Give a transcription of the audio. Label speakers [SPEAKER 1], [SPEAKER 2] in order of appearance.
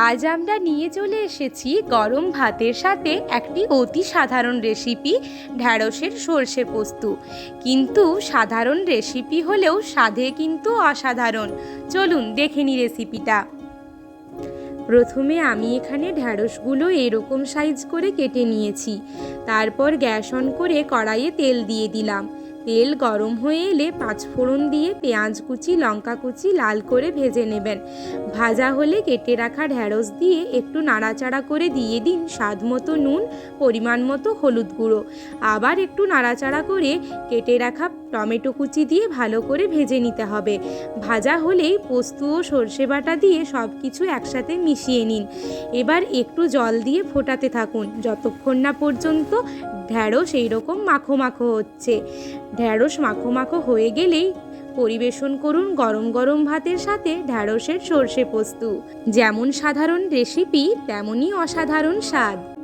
[SPEAKER 1] আজ আমরা নিয়ে চলে এসেছি গরম ভাতের সাথে একটি অতি সাধারণ রেসিপি, ঢ্যাঁড়সের সর্ষে পোস্ত। কিন্তু সাধারণ রেসিপি হলেও স্বাদে কিন্তু অসাধারণ। চলুন দেখে নিই রেসিপিটা। প্রথমে আমি এখানে ঢ্যাঁড়সগুলো এরকম সাইজ করে কেটে নিয়েছি। তারপর গ্যাস অন করে কড়াইয়ে তেল দিয়ে দিলাম। তেল গরম হয়ে এলে 5 ফোড়ন দিয়ে পেঁয়াজ কুচি, লঙ্কা কুচি লাল করে ভেজে নেবেন। ভাজা হলে কেটে রাখা ঢ্যাঁড়স দিয়ে একটু নাড়াচাড়া করে দিয়ে দিন স্বাদ মতো নুন, পরিমাণ মতো হলুদ গুঁড়ো। আবার একটু নাড়াচাড়া করে কেটে রাখা টমেটো কুচি দিয়ে ভালো করে ভেজে নিতে হবে। ভাজা হলেই পোস্ত ও সর্ষে বাটা দিয়ে সব কিছু একসাথে মিশিয়ে নিন। এবার একটু জল দিয়ে ফোটাতে থাকুন যতক্ষণ না পর্যন্ত ঢ্যাঁড়স এইরকম মাখো মাখো হচ্ছে। ঢ্যাঁড়স মাখো মাখো হয়ে গেলেই পরিবেশন করুন গরম গরম ভাতের সাথে ঢ্যাঁড়সের সর্ষে পোস্ত। যেমন সাধারণ রেসিপি তেমনই অসাধারণ স্বাদ।